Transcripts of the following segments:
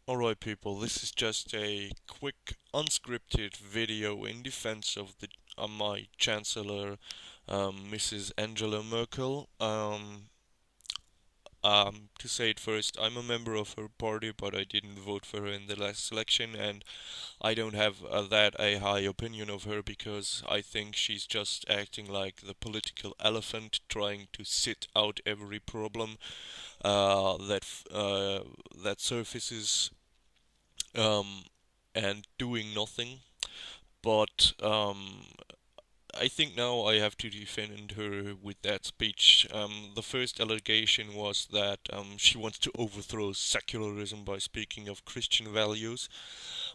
Alright people, this is just a quick unscripted video in defense of the my Chancellor, Mrs. Angela Merkel. To say it first, I'm a member of her party, but I didn't vote for her in the last election, and I don't have that a high opinion of her because I think she's just acting like the political elephant, trying to sit out every problem that surfaces um, and doing nothing. But I think now I have to defend her with that speech. The first allegation was that she wants to overthrow secularism by speaking of Christian values.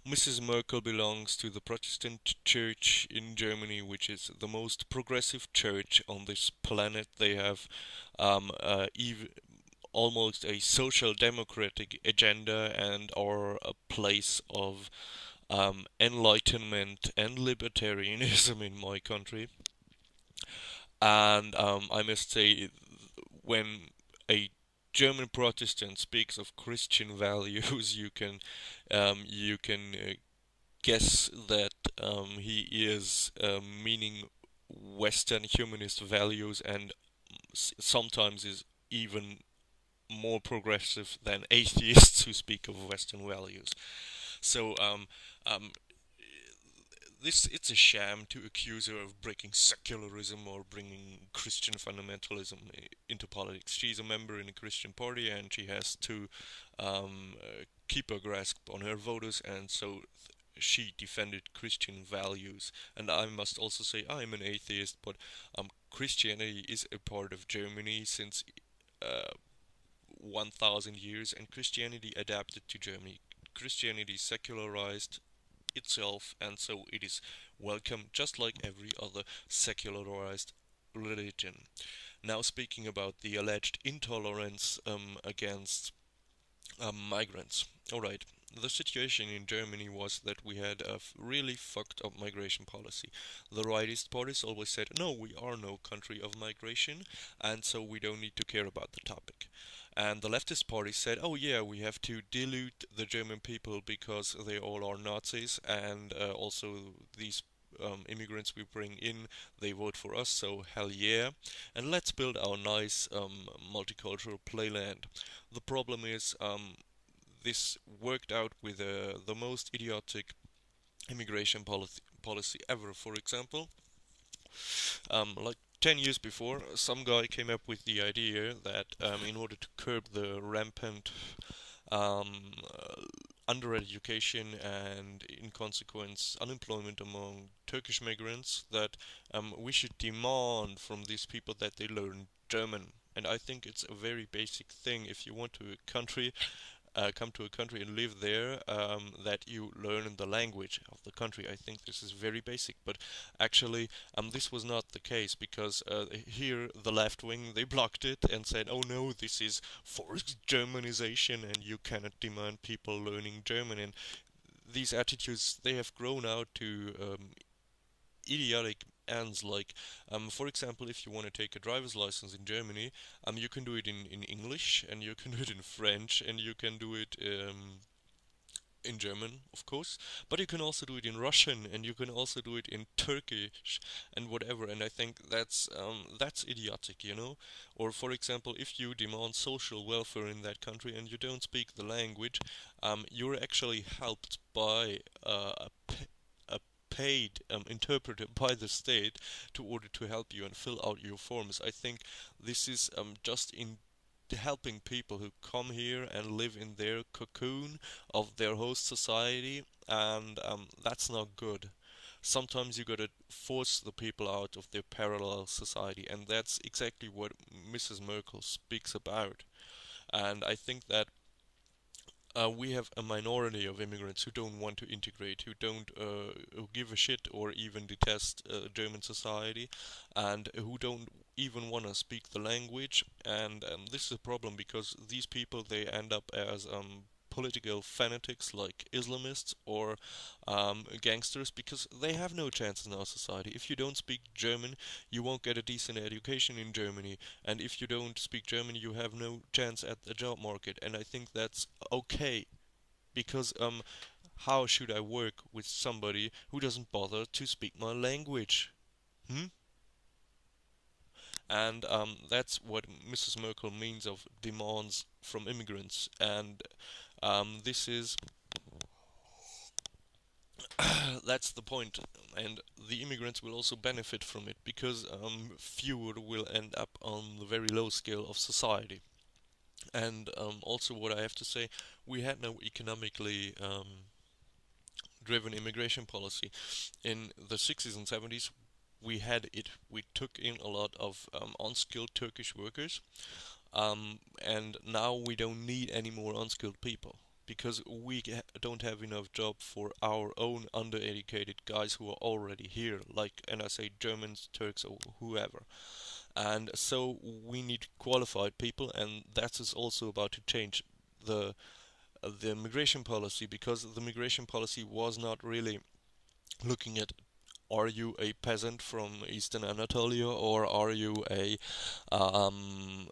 Mrs. Merkel belongs to the Protestant Church in Germany, which is the most progressive church on this planet. They have even almost a social democratic agenda and are a place of enlightenment and libertarianism in my country. And I must say, when a German Protestant speaks of Christian values, you can guess that he is meaning Western humanist values, and sometimes is even more progressive than atheists who speak of Western values. So this it's a sham to accuse her of breaking secularism or bringing Christian fundamentalism into politics. She's a member in a Christian party, and she has to keep a grasp on her voters, and so she defended Christian values. And I must also say I'm an atheist, but Christianity is a part of Germany since 1,000 years, and Christianity adapted to Germany. Christianity secularized itself, and so it is welcome just like every other secularized religion. Now, speaking about the alleged intolerance against migrants. Alright, the situation in Germany was that we had a really fucked up migration policy. The rightist parties always said, no, we are no country of migration, and so we don't need to care about the topic. And the leftist party said, oh yeah, we have to dilute the German people because they all are Nazis, and also these immigrants we bring in, they vote for us, so hell yeah. And let's build our nice multicultural playland. The problem is this worked out with the most idiotic immigration policy ever. For example, like 10 years before, some guy came up with the idea that in order to curb the rampant um, uh, undereducation and, in consequence, unemployment among Turkish migrants, that we should demand from these people that they learn German. And I think it's a very basic thing if you want to a country come to a country and live there, that you learn the language of the country. I think this is very basic, but actually, this was not the case because here the left wing they blocked it and said, "Oh no, this is forced Germanization, and you cannot demand people learning German." And these attitudes they have grown out to idiotic ends like for example, if you want to take a driver's license in Germany, you can do it in English, and you can do it in French, and you can do it in German, of course, but you can also do it in Russian, and you can also do it in Turkish and whatever. And I think that's idiotic, you know. Or for example, if you demand social welfare in that country and you don't speak the language, you're actually helped by a paid interpreter by the state to order to help you and fill out your forms. I think this is just in helping people who come here and live in their cocoon of their host society, and that's not good. Sometimes you gotta force the people out of their parallel society, and that's exactly what Mrs. Merkel speaks about. And I think that we have a minority of immigrants who don't want to integrate, who give a shit or even detest German society, and who don't even want to speak the language. And this is a problem because these people they end up as political fanatics like Islamists or gangsters because they have no chance in our society. If you don't speak German, you won't get a decent education in Germany, and if you don't speak German, you have no chance at the job market. And I think that's okay. because how should I work with somebody who doesn't bother to speak my language? Hmm? And that's what Mrs. Merkel means of demands from immigrants. And this is that's the point. And the immigrants will also benefit from it because fewer will end up on the very low scale of society. And also, what I have to say, we had no economically driven immigration policy. In the 60s and 70s, we had it. We took in a lot of unskilled Turkish workers, and now we don't need any more unskilled people because we don't have enough job for our own undereducated guys who are already here, like, and I say Germans, Turks, or whoever. And so we need qualified people, and that is also about to change the the migration policy, because the migration policy was not really looking at, are you a peasant from Eastern Anatolia, or are you um,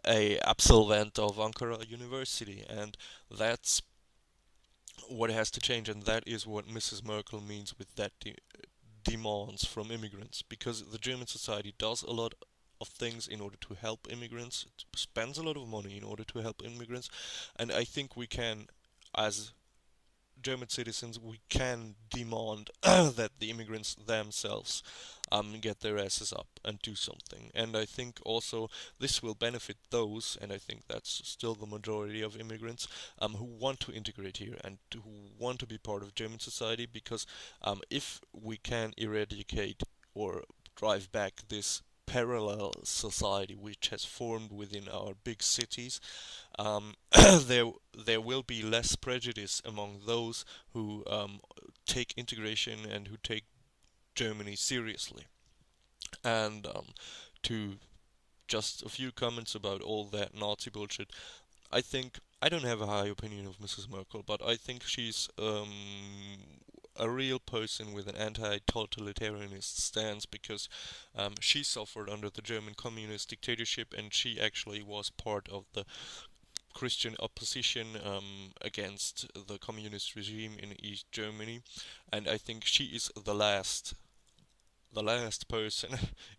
a absolvent of Ankara University? And that's what has to change, and that is what Mrs. Merkel means with that demands from immigrants, because the German society does a lot of things in order to help immigrants. It spends a lot of money in order to help immigrants, and I think we can, as German citizens, we can demand that the immigrants themselves get their asses up and do something. And I think also this will benefit those, and I think that's still the majority of immigrants, who want to integrate here and who want to be part of German society, because if we can eradicate or drive back this parallel society which has formed within our big cities, there there will be less prejudice among those who take integration and who take Germany seriously. And to just a few comments about all that Nazi bullshit, I think I don't have a high opinion of Mrs. Merkel, but I think she's a real person with an anti-totalitarianist stance, because she suffered under the German communist dictatorship, and she actually was part of the Christian opposition against the communist regime in East Germany, and I think she is the last person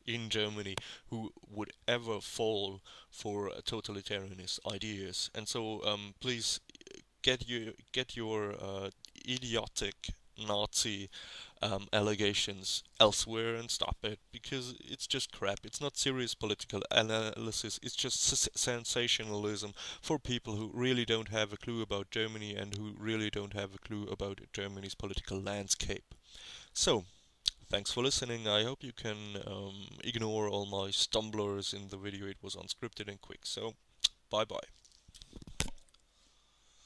in Germany who would ever fall for totalitarianist ideas. And so please get your idiotic Nazi allegations elsewhere and stop it, because it's just crap. It's not serious political analysis. It's just sensationalism for people who really don't have a clue about Germany and who really don't have a clue about Germany's political landscape. So, thanks for listening. I hope you can ignore all my stumblers in the video. It was unscripted and quick. So, bye bye.